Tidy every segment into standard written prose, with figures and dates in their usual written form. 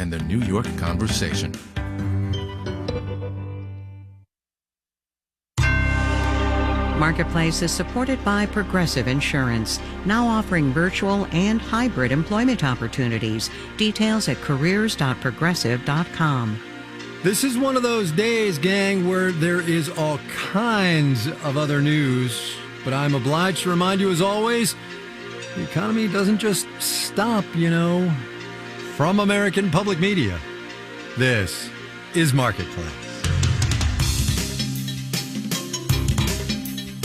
and the New York Conversation. Marketplace is supported by Progressive Insurance, now offering virtual and hybrid employment opportunities. Details at careers.progressive.com. This is one of those days, gang, where there is all kinds of other news. But I'm obliged to remind you, as always, the economy doesn't just stop, From American Public Media, this is Marketplace.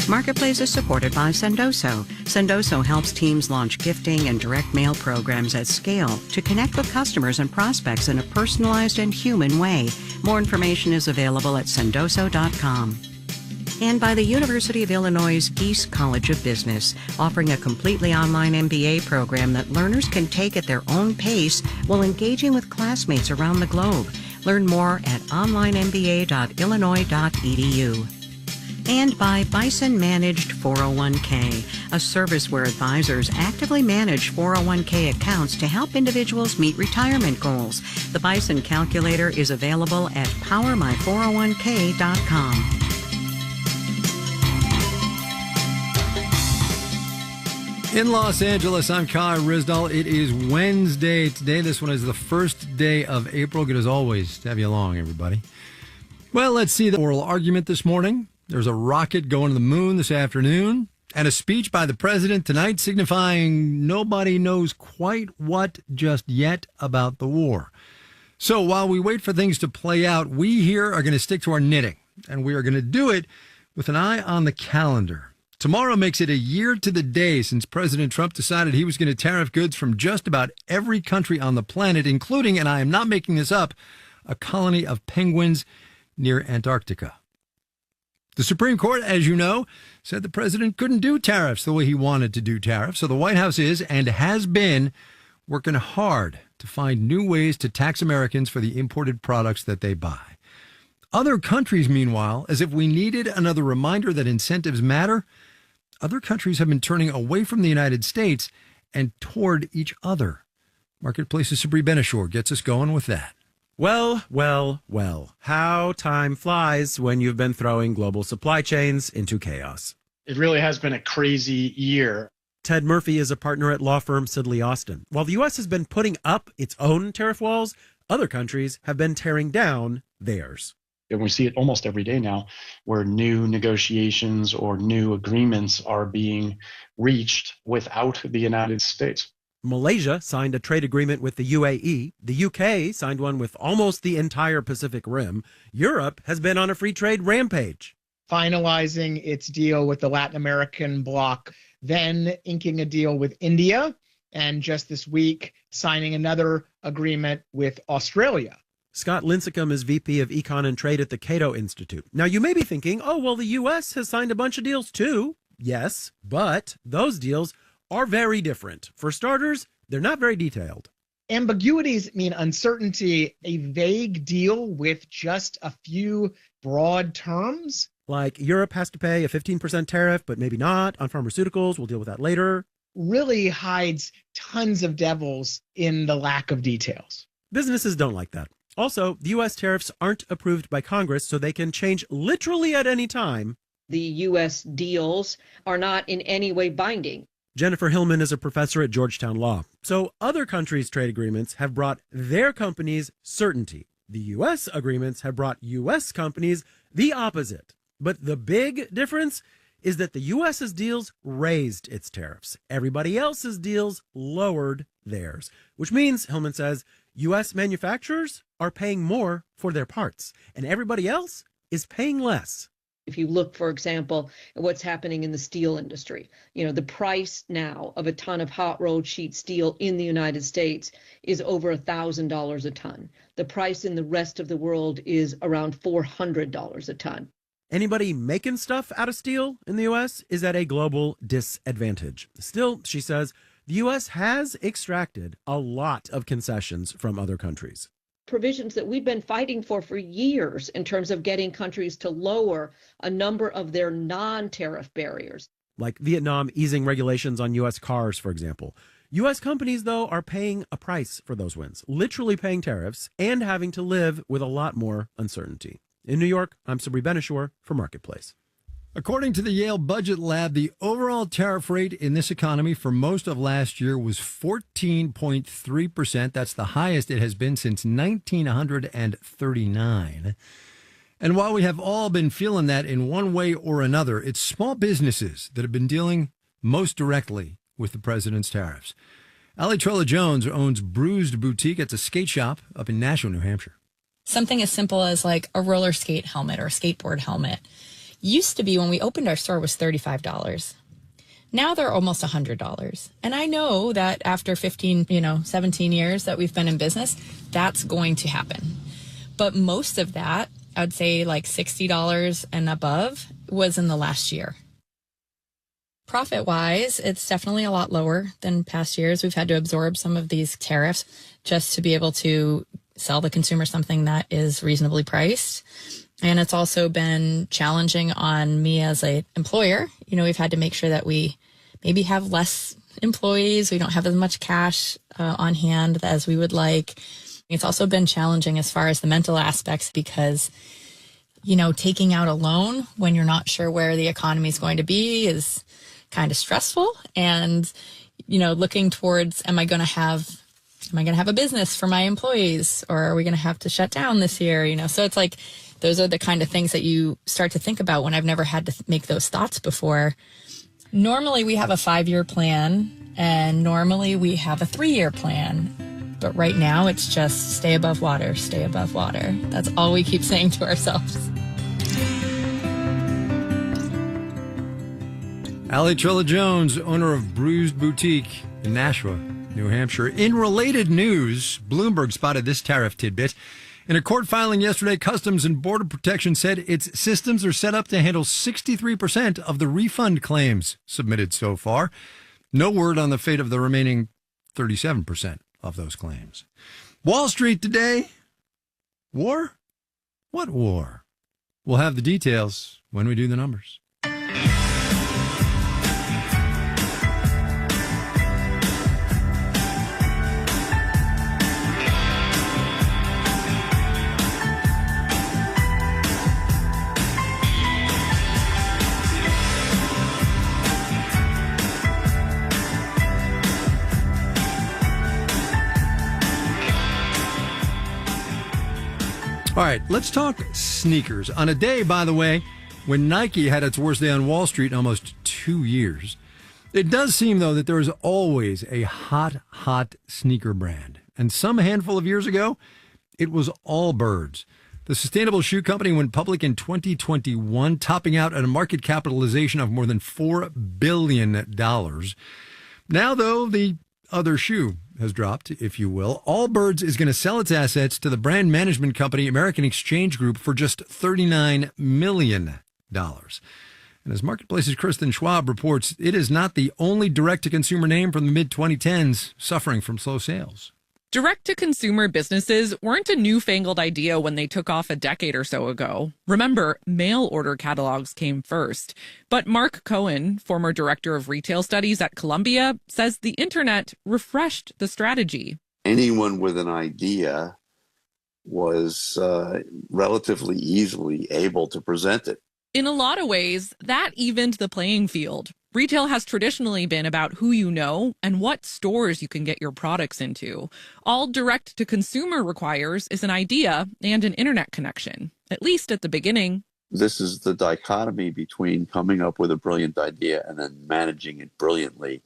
Marketplace is supported by Sendoso. Sendoso helps teams launch gifting and direct mail programs at scale to connect with customers and prospects in a personalized and human way. More information is available at sendoso.com. And by the University of Illinois' Geese College of Business, offering a completely online MBA program that learners can take at their own pace while engaging with classmates around the globe. Learn more at onlinemba.illinois.edu. And by Bison Managed 401k, a service where advisors actively manage 401k accounts to help individuals meet retirement goals. The Bison calculator is available at powermy401k.com. In Los Angeles, I'm Kai Ryssdal. It is Wednesday today. This one is the first day of April. Good as always to have you along, everybody. Well, let's see the oral argument this morning. There's a rocket going to the moon this afternoon, and a speech by the president tonight signifying nobody knows quite what just yet about the war. So while we wait for things to play out, we here are going to stick to our knitting, and we are going to do it with an eye on the calendar. Tomorrow makes it a year to the day since President Trump decided he was going to tariff goods from just about every country on the planet, including, and I am not making this up, a colony of penguins near Antarctica. The Supreme Court, as you know, said the president couldn't do tariffs the way he wanted to do tariffs. So the White House is and has been working hard to find new ways to tax Americans for the imported products that they buy. Other countries, meanwhile, as if we needed another reminder that incentives matter, other countries have been turning away from the United States and toward each other. Marketplace's Sabri Benishore gets us going with that. Well, how time flies when you've been throwing global supply chains into chaos. It really has been a crazy year. Ted Murphy is a partner at law firm Sidley Austin. While the U.S. has been putting up its own tariff walls, other countries have been tearing down theirs. And we see it almost every day now, where new negotiations or new agreements are being reached without the United States. Malaysia signed a trade agreement with the UAE. The UK signed one with almost the entire Pacific Rim. Europe has been on a free trade rampage. Finalizing its deal with the Latin American bloc, then inking a deal with India, and just this week signing another agreement with Australia. Scott Lincecum is VP of Econ and Trade at the Cato Institute. Now, you may be thinking, the U.S. has signed a bunch of deals too. Yes, but those deals are very different. For starters, they're not very detailed. Ambiguities mean uncertainty. A vague deal with just a few broad terms. Like Europe has to pay a 15% tariff, but maybe not on pharmaceuticals. We'll deal with that later. Really hides tons of devils in the lack of details. Businesses don't like that. Also, the U.S. tariffs aren't approved by Congress, so they can change literally at any time. The U.S. deals are not in any way binding. Jennifer Hillman is a professor at Georgetown Law. So other countries' trade agreements have brought their companies certainty. The U.S. agreements have brought U.S. companies the opposite. But the big difference is that the U.S.'s deals raised its tariffs. Everybody else's deals lowered theirs, which means, Hillman says, U.S. manufacturers are paying more for their parts, and everybody else is paying less. If you look, for example, at what's happening in the steel industry, the price now of a ton of hot rolled sheet steel in the United States is over $1,000 a ton. The price in the rest of the world is around $400 a ton. Anybody making stuff out of steel in the U.S. is at a global disadvantage. Still, she says, the U.S. has extracted a lot of concessions from other countries. Provisions that we've been fighting for years in terms of getting countries to lower a number of their non-tariff barriers. Like Vietnam easing regulations on U.S. cars, for example. U.S. companies, though, are paying a price for those wins, literally paying tariffs and having to live with a lot more uncertainty. In New York, I'm Sabri Benishore for Marketplace. According to the Yale Budget Lab, the overall tariff rate in this economy for most of last year was 14.3%. That's the highest it has been since 1939. And while we have all been feeling that in one way or another, it's small businesses that have been dealing most directly with the president's tariffs. Ali Trella-Jones owns Bruised Boutique. It's a skate shop up in Nashua, New Hampshire. Something as simple as like a roller skate helmet or a skateboard helmet used to be, when we opened our store, was $35. Now they're almost $100. And I know that after 17 years that we've been in business, that's going to happen. But most of that, I'd say like $60 and above, was in the last year. Profit-wise, it's definitely a lot lower than past years. We've had to absorb some of these tariffs just to be able to sell the consumer something that is reasonably priced. And it's also been challenging on me as an employer. We've had to make sure that we maybe have less employees. We don't have as much cash on hand as we would like. It's also been challenging as far as the mental aspects because, taking out a loan when you're not sure where the economy is going to be is kind of stressful. And, looking towards, am I going to have a business for my employees, or are we going to have to shut down this year? So it's like, those are the kind of things that you start to think about when I've never had to make those thoughts before. Normally we have a 5-year plan, and normally we have a 3-year plan. But right now it's just stay above water, stay above water. That's all we keep saying to ourselves. Ali Trella-Jones, owner of Bruised Boutique in Nashua, New Hampshire. In related news, Bloomberg spotted this tariff tidbit. In a court filing yesterday, Customs and Border Protection said its systems are set up to handle 63% of the refund claims submitted so far. No word on the fate of the remaining 37% of those claims. Wall Street today. War? What war? We'll have the details when we do the numbers. All right, let's talk sneakers. On a day, by the way, when Nike had its worst day on Wall Street in almost 2 years. It does seem, though, that there is always a hot sneaker brand. And some handful of years ago, it was Allbirds. The sustainable shoe company went public in 2021, topping out at a market capitalization of more than $4 billion. Now, though, the other shoe has dropped, if you will. Allbirds is going to sell its assets to the brand management company American Exchange Group for just $39 million. And as Marketplace's Kristen Schwab reports, it is not the only direct-to-consumer name from the mid-2010s suffering from slow sales. Direct-to-consumer businesses weren't a newfangled idea when they took off a decade or so ago. Remember, mail-order catalogs came first. But Mark Cohen, former director of retail studies at Columbia, says the internet refreshed the strategy. Anyone with an idea was relatively easily able to present it. In a lot of ways, that evened the playing field. Retail has traditionally been about who you know and what stores you can get your products into. All direct-to-consumer requires is an idea and an internet connection, at least at the beginning. This is the dichotomy between coming up with a brilliant idea and then managing it brilliantly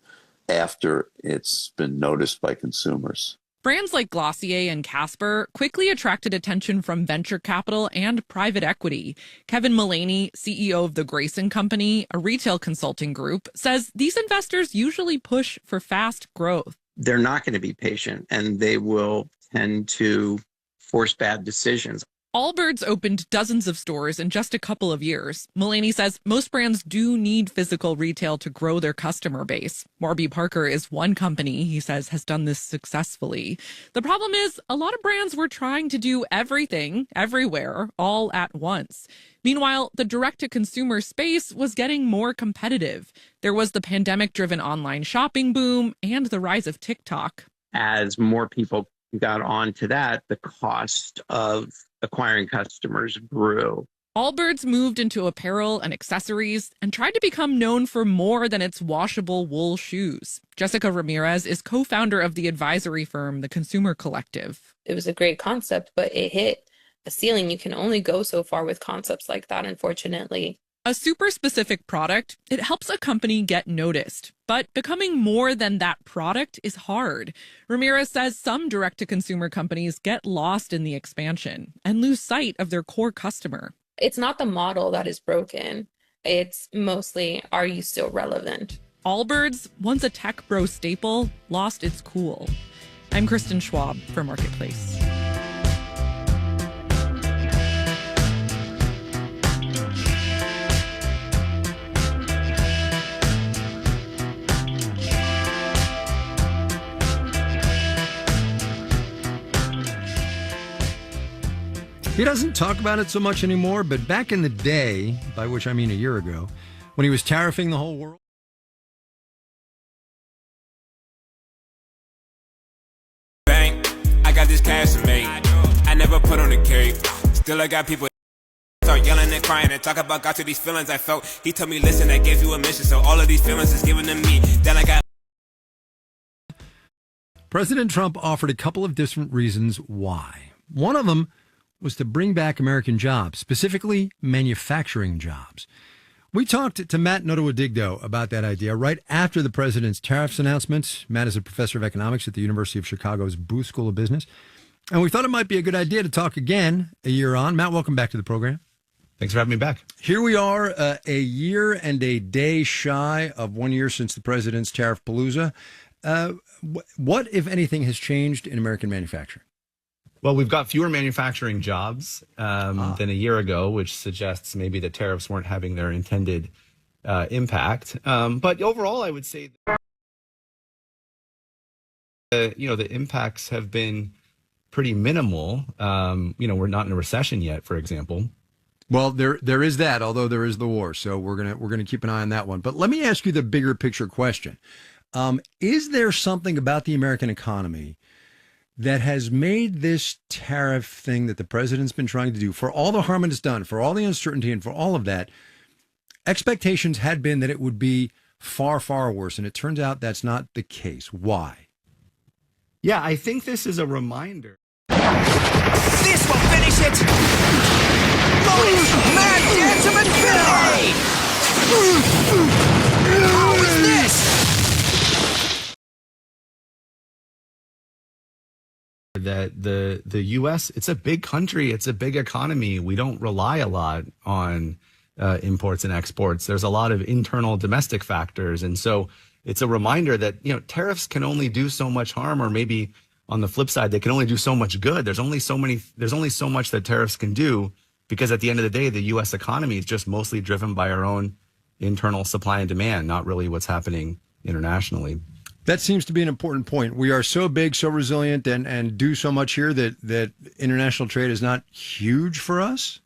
after it's been noticed by consumers. Brands like Glossier and Casper quickly attracted attention from venture capital and private equity. Kevin Mullaney, CEO of the Grayson Company, a retail consulting group, says these investors usually push for fast growth. They're not going to be patient, and they will tend to force bad decisions. Allbirds opened dozens of stores in just a couple of years. Mulaney says most brands do need physical retail to grow their customer base. Warby Parker is one company he says has done this successfully. The problem is a lot of brands were trying to do everything, everywhere, all at once. Meanwhile, the direct-to-consumer space was getting more competitive. There was the pandemic-driven online shopping boom and the rise of TikTok. As more people got onto that, the cost of acquiring customers grew. Allbirds moved into apparel and accessories and tried to become known for more than its washable wool shoes. Jessica Ramirez is co-founder of the advisory firm, The Consumer Collective. It was a great concept, but it hit a ceiling. You can only go so far with concepts like that, unfortunately. A super specific product, it helps a company get noticed. But becoming more than that product is hard. Ramirez says some direct-to-consumer companies get lost in the expansion and lose sight of their core customer. It's not the model that is broken. It's mostly, are you still relevant? Allbirds, once a tech bro staple, lost its cool. I'm Kristen Schwab for Marketplace. He doesn't talk about it so much anymore, but back in the day, by which I mean a year ago, when he was tariffing the whole world. Bank, I got this cash to make. I never put on a cape. Still I got people start yelling and crying and talk about got to these feelings I felt. He told me, listen, I gave you a mission, so all of these feelings is given to me. Then I got. President Trump offered a couple of different reasons why. One of them was to bring back American jobs, specifically manufacturing jobs. We talked to Matt Notowa-Digdo about that idea right after the president's tariffs announcement. Matt is a professor of economics at the University of Chicago's Booth School of Business. And we thought it might be a good idea to talk again a year on. Matt, welcome back to the program. Thanks for having me back. Here we are, a year and a day shy of 1 year since the president's tariff palooza. What, if anything, has changed in American manufacturing? Well, we've got fewer manufacturing jobs than a year ago, which suggests maybe the tariffs weren't having their intended impact. But overall, I would say, the impacts have been pretty minimal. We're not in a recession yet, for example. Well, there is that, although there is the war. So we're gonna keep an eye on that one. But let me ask you the bigger picture question: is there something about the American economy that has made this tariff thing that the president's been trying to do, for all the harm it's done, for all the uncertainty and for all of that, expectations had been that it would be far, far worse. And it turns out that's not the case. Why? Yeah, I think this is a reminder. This will finish it! Mad Gentleman Billy! How is this? That the U.S., it's a big country. It's a big economy. We don't rely a lot on imports and exports. There's a lot of internal domestic factors. And so it's a reminder that, tariffs can only do so much harm, or maybe on the flip side, they can only do so much good. There's only so much that tariffs can do, because at the end of the day, the U.S. economy is just mostly driven by our own internal supply and demand, not really what's happening internationally. That seems to be an important point. We are so big, so resilient, and do so much here that international trade is not huge for us.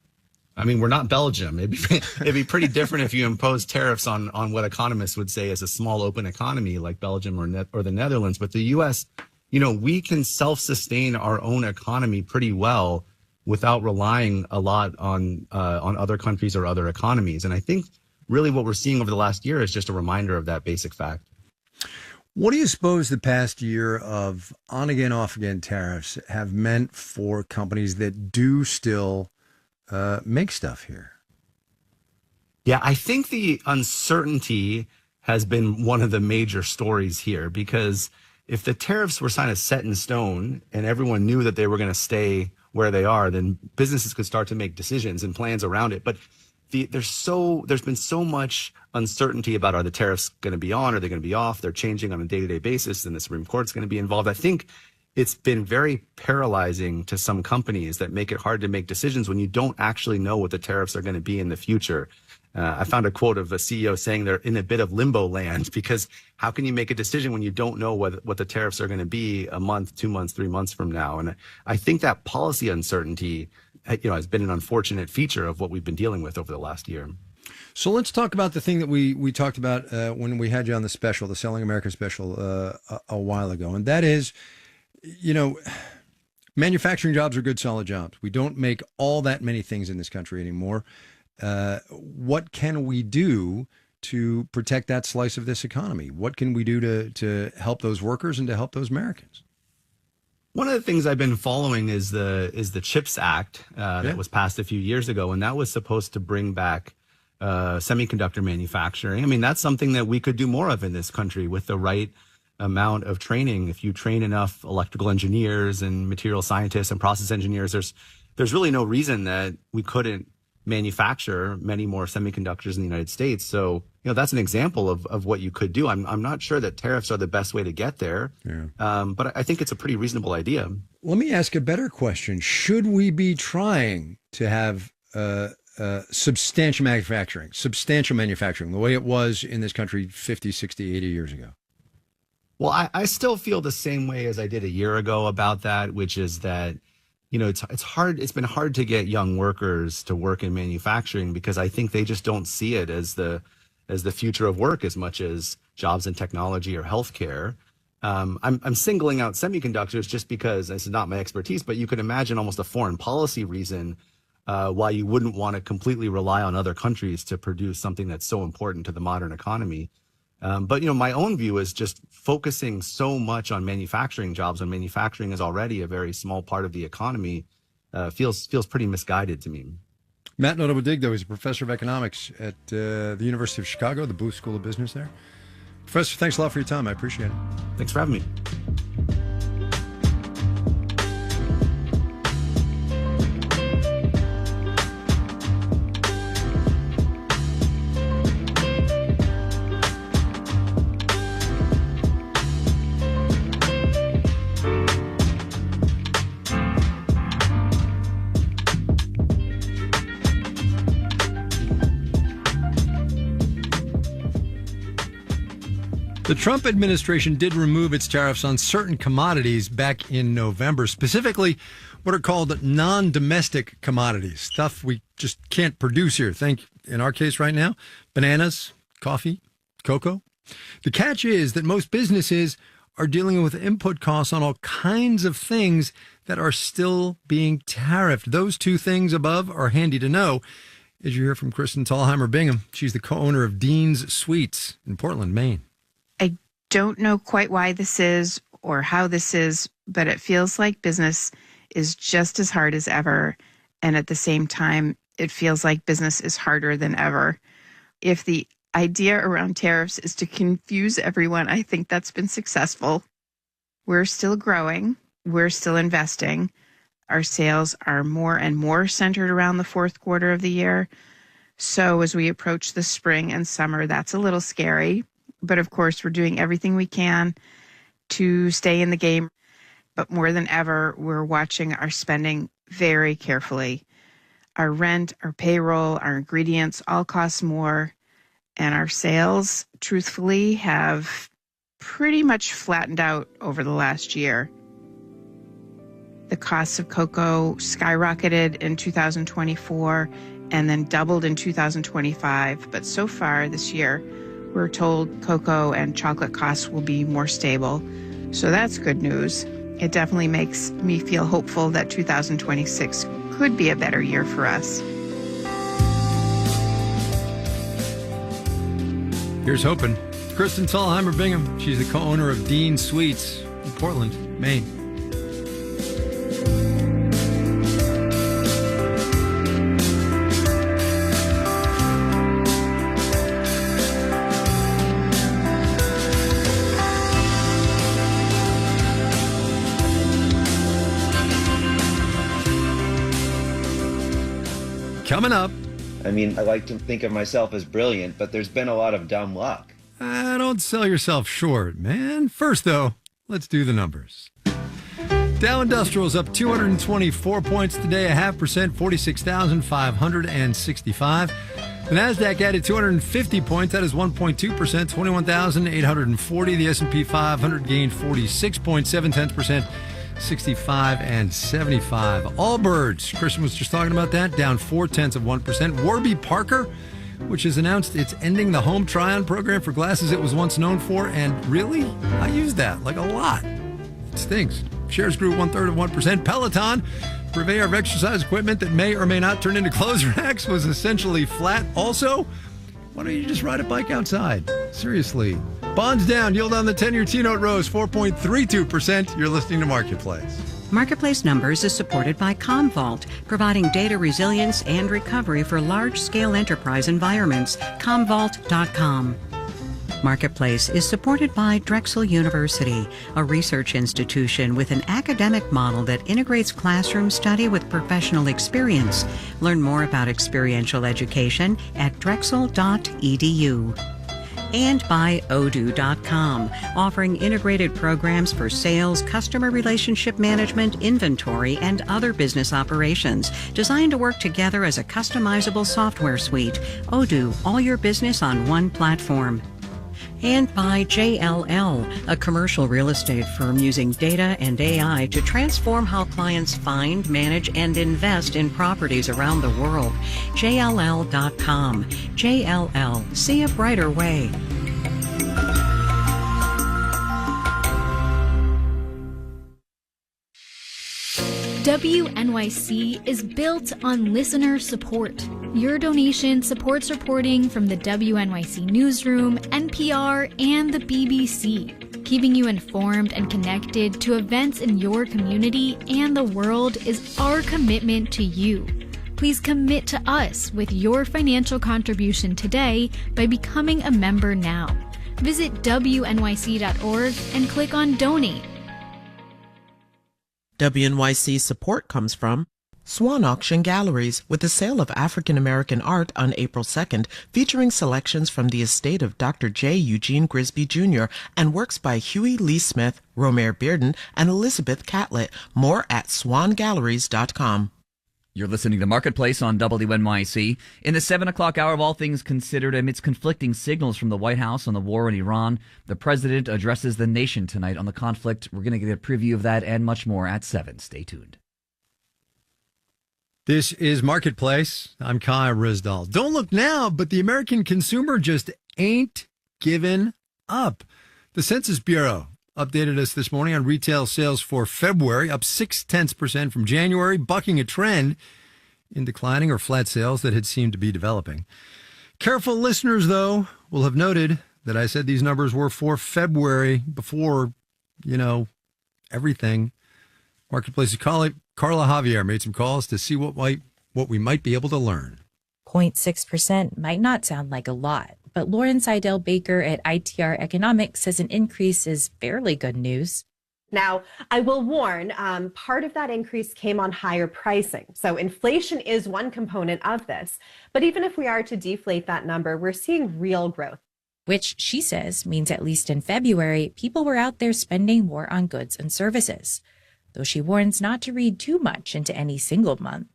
I mean, we're not Belgium. It'd be pretty different if you imposed tariffs on what economists would say is a small open economy like Belgium or the Netherlands. But the U.S., we can self-sustain our own economy pretty well without relying a lot on other countries or other economies. And I think really what we're seeing over the last year is just a reminder of that basic fact. What do you suppose the past year of on-again, off-again tariffs have meant for companies that do still make stuff here? Yeah, I think the uncertainty has been one of the major stories here, because if the tariffs were kind of set in stone and everyone knew that they were going to stay where they are, then businesses could start to make decisions and plans around it. But there's been so much uncertainty about, are the tariffs going to be on? Are they going to be off? They're changing on a day-to-day basis, and the Supreme Court's going to be involved. I think it's been very paralyzing to some companies that make it hard to make decisions when you don't actually know what the tariffs are going to be in the future. I found a quote of a CEO saying they're in a bit of limbo land because how can you make a decision when you don't know what the tariffs are going to be a month, 2 months, 3 months from now? And I think that policy uncertainty, has been an unfortunate feature of what we've been dealing with over the last year. So let's talk about the thing that we talked about when we had you on the special, the Selling America special a while ago. And that is, manufacturing jobs are good, solid jobs. We don't make all that many things in this country anymore. What can we do to protect that slice of this economy? What can we do to help those workers and to help those Americans? One of the things I've been following is the CHIPS Act that was passed a few years ago, and that was supposed to bring back semiconductor manufacturing. I mean, that's something that we could do more of in this country with the right amount of training. If you train enough electrical engineers and material scientists and process engineers, there's really no reason that we couldn't manufacture many more semiconductors in the United States. So, that's an example of what you could do. I'm not sure that tariffs are the best way to get there, but I think it's a pretty reasonable idea. Let me ask a better question. Should we be trying to have substantial manufacturing, the way it was in this country 50, 60, 80 years ago? Well, I still feel the same way as I did a year ago about that, which is that, it's hard. It's been hard to get young workers to work in manufacturing because I think they just don't see it as the future of work as much as jobs in technology or healthcare. I'm singling out semiconductors just because this is not my expertise, but you could imagine almost a foreign policy reason why you wouldn't want to completely rely on other countries to produce something that's so important to the modern economy. But my own view is just focusing so much on manufacturing jobs when manufacturing is already a very small part of the economy feels pretty misguided to me. Matt Notobodigdo is a professor of economics at the University of Chicago, the Booth School of Business there. Professor, thanks a lot for your time. I appreciate it. Thanks for having me. The Trump administration did remove its tariffs on certain commodities back in November, specifically what are called non-domestic commodities, stuff we just can't produce here. Think, in our case right now, bananas, coffee, cocoa. The catch is that most businesses are dealing with input costs on all kinds of things that are still being tariffed. Those two things above are handy to know. As you hear from Kristen Thalheimer Bingham, she's the co-owner of Dean's Sweets in Portland, Maine. I don't know quite why this is or how this is, but it feels like business is just as hard as ever. And at the same time, it feels like business is harder than ever. If the idea around tariffs is to confuse everyone, I think that's been successful. We're still growing. We're still investing. Our sales are more and more centered around the fourth quarter of the year. So as we approach the spring and summer, that's a little scary. But of course, we're doing everything we can to stay in the game. But more than ever, we're watching our spending very carefully. Our rent, our payroll, our ingredients all cost more. And our sales, truthfully, have pretty much flattened out over the last year. The costs of cocoa skyrocketed in 2024 and then doubled in 2025. But so far this year, we're told cocoa and chocolate costs will be more stable. So that's good news. It definitely makes me feel hopeful that 2026 could be a better year for us. Here's hoping. Kristen Thalheimer Bingham, she's the co-owner of Dean's Sweets in Portland, Maine. Coming up. I mean, I like to think of myself as brilliant, but there's been a lot of dumb luck. Don't sell yourself short, man. First, though, let's do the numbers. Dow Industrial's up 224 points today, 0.5%, 46,565. The Nasdaq added 250 points. That is 1.2%, 21,840. The S&P 500 gained 46.7%, 65 and 75. Allbirds, Christian was just talking about that, down 0.4%. Warby Parker, which has announced it's ending the home try-on program for glasses it was once known for. And really, I use that like a lot. It stinks. Shares grew 0.33%. Peloton, purveyor of exercise equipment that may or may not turn into clothes racks, was essentially flat. Also, why don't you just ride a bike outside? Seriously. Bonds down. Yield on the 10-year T-note rose 4.32%. You're listening to Marketplace. Marketplace Numbers is supported by Commvault, providing data resilience and recovery for large-scale enterprise environments. Commvault.com. Marketplace is supported by Drexel University, a research institution with an academic model that integrates classroom study with professional experience. Learn more about experiential education at drexel.edu. And by Odoo.com, offering integrated programs for sales, customer relationship management, inventory, and other business operations, designed to work together as a customizable software suite. Odoo, all your business on one platform. And by JLL, a commercial real estate firm using data and AI to transform how clients find, manage, and invest in properties around the world. JLL.com. JLL. See a brighter way. WNYC is built on listener support. Your donation supports reporting from the WNYC Newsroom, NPR, and the BBC. Keeping you informed and connected to events in your community and the world is our commitment to you. Please commit to us with your financial contribution today by becoming a member now. Visit WNYC.org and click on Donate. WNYC support comes from Swan Auction Galleries, with the sale of African American art on April 2nd, featuring selections from the estate of Dr. J. Eugene Grisby Jr. and works by Huey Lee Smith, Romare Bearden, and Elizabeth Catlett. More at swangalleries.com. You're listening to Marketplace on WNYC. In the 7 o'clock hour of All Things Considered, amidst conflicting signals from the White House on the war in Iran, the president addresses the nation tonight on the conflict. We're going to get a preview of that and much more at 7. Stay tuned. This is Marketplace. I'm Kai Ryssdal. Don't look now, but the American consumer just ain't giving up. The Census Bureau updated us this morning on retail sales for February, up 0.6% from January, bucking a trend in declining or flat sales that had seemed to be developing. Careful listeners, though, will have noted that I said these numbers were for February before, everything. Marketplace's Carla Javier made some calls to see what we might be able to learn. 0.6% might not sound like a lot, but Lauren Seidel-Baker at ITR Economics says an increase is fairly good news. Now, I will warn, part of that increase came on higher pricing. So inflation is one component of this. But even if we are to deflate that number, we're seeing real growth. Which, she says, means at least in February, people were out there spending more on goods and services. Though she warns not to read too much into any single month.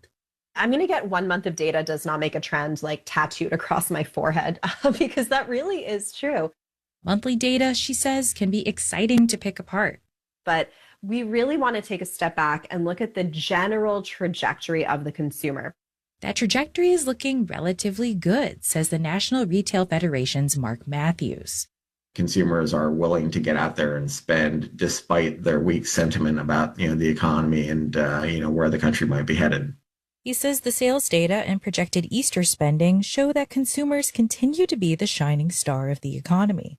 I'm going to get 1 month of data does not make a trend like tattooed across my forehead, because that really is true. Monthly data, she says, can be exciting to pick apart. But we really want to take a step back and look at the general trajectory of the consumer. That trajectory is looking relatively good, says the National Retail Federation's Mark Matthews. Consumers are willing to get out there and spend despite their weak sentiment about, the economy and, where the country might be headed. He says the sales data and projected Easter spending show that consumers continue to be the shining star of the economy.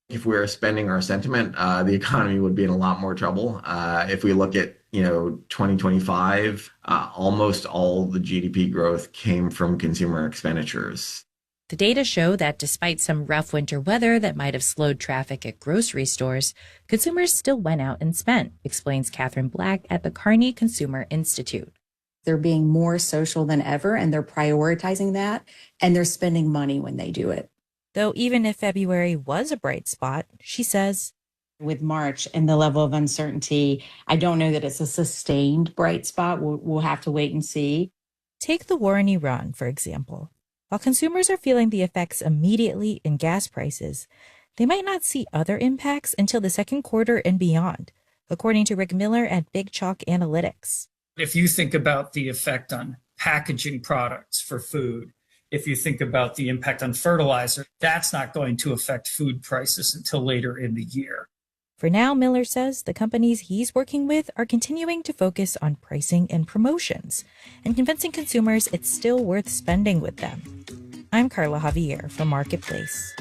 If we were spending our sentiment, the economy would be in a lot more trouble. If we look at, 2025, almost all the GDP growth came from consumer expenditures. The data show that despite some rough winter weather that might have slowed traffic at grocery stores, consumers still went out and spent, explains Catherine Black at the Carney Consumer Institute. They're being more social than ever, and they're prioritizing that, and they're spending money when they do it. Though even if February was a bright spot, she says, with March and the level of uncertainty. I don't know that it's a sustained bright spot. We'll have to wait and see. Take the war in Iran, for example. While consumers are feeling the effects immediately in gas prices, they might not see other impacts until the second quarter and beyond, according to Rick Miller at Big Chalk Analytics. If you think about the effect on packaging products for food, if you think about the impact on fertilizer, that's not going to affect food prices until later in the year. For now, Miller says the companies he's working with are continuing to focus on pricing and promotions and convincing consumers it's still worth spending with them. I'm Carla Javier from Marketplace.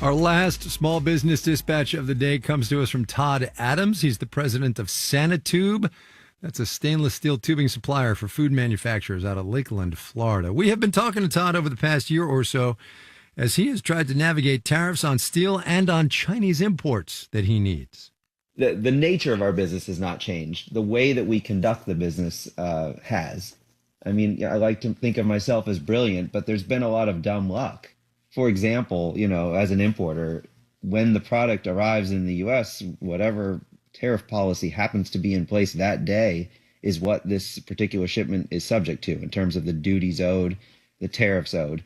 Our last small business dispatch of the day comes to us from Todd Adams. He's the president of Sanitube. That's a stainless steel tubing supplier for food manufacturers out of Lakeland, Florida. We have been talking to Todd over the past year or so as he has tried to navigate tariffs on steel and on Chinese imports that he needs. The nature of our business has not changed. The way that we conduct the business has. I mean, I like to think of myself as brilliant, but there's been a lot of dumb luck. For example, as an importer, when the product arrives in the U.S., whatever tariff policy happens to be in place that day is what this particular shipment is subject to in terms of the duties owed, the tariffs owed.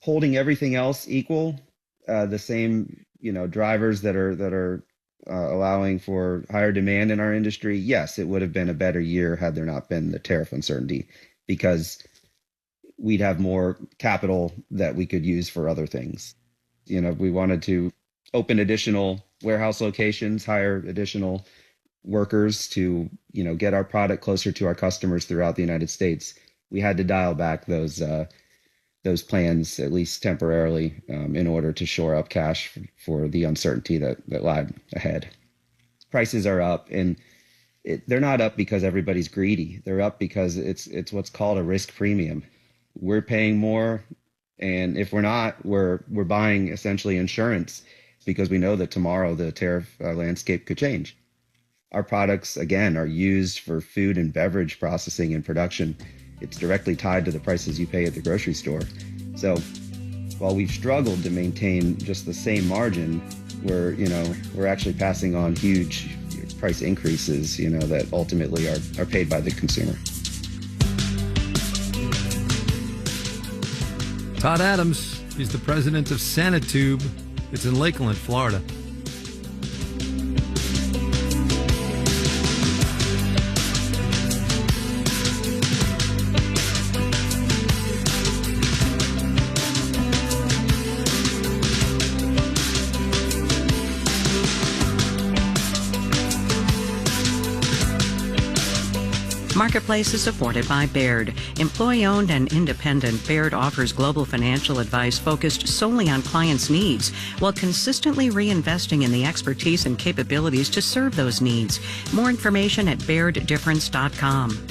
Holding everything else equal, the same, drivers that are allowing for higher demand in our industry, yes, it would have been a better year had there not been the tariff uncertainty, because we'd have more capital that we could use for other things. We wanted to open additional warehouse locations, hire additional workers to, get our product closer to our customers throughout the United States. We had to dial back those plans, at least temporarily, in order to shore up cash for the uncertainty that lied ahead. Prices are up, and they're not up because everybody's greedy. They're up because it's what's called a risk premium. We're paying more, and if we're not, we're buying essentially insurance because we know that tomorrow the tariff landscape could change. Our products, again, are used for food and beverage processing and production. It's directly tied to the prices you pay at the grocery store. So while we've struggled to maintain just the same margin, we're actually passing on huge price increases, that ultimately are paid by the consumer. Todd Adams, he's the president of Sanitube. It's in Lakeland, Florida. Marketplace is supported by Baird. Employee-owned and independent, Baird offers global financial advice focused solely on clients' needs while consistently reinvesting in the expertise and capabilities to serve those needs. More information at BairdDifference.com.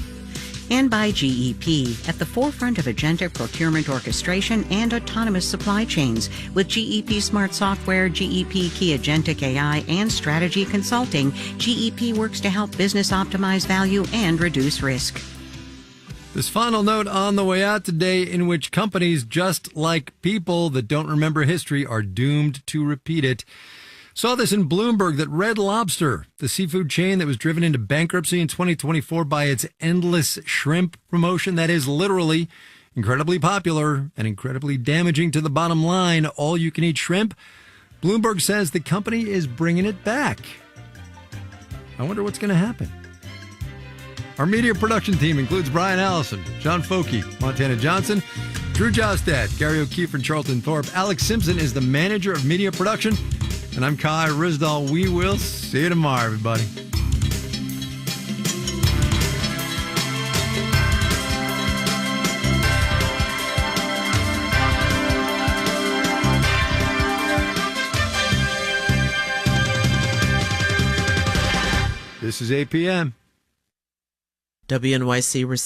And by GEP, at the forefront of agentic procurement orchestration and autonomous supply chains. With GEP Smart Software, GEP Key Agentic AI, and Strategy Consulting, GEP works to help business optimize value and reduce risk. This final note on the way out today, in which companies, just like people that don't remember history, are doomed to repeat it. Saw this in Bloomberg that Red Lobster, the seafood chain that was driven into bankruptcy in 2024 by its endless shrimp promotion that is literally incredibly popular and incredibly damaging to the bottom line, all-you-can-eat shrimp, Bloomberg says the company is bringing it back. I wonder what's going to happen. Our media production team includes Brian Allison, John Foki, Montana Johnson, Drew Jostad, Gary O'Keefe, and Charlton Thorpe. Alex Simpson is the manager of media production. And I'm Kai Risdall. We will see you tomorrow, everybody. This is 8 p.m. WNYC received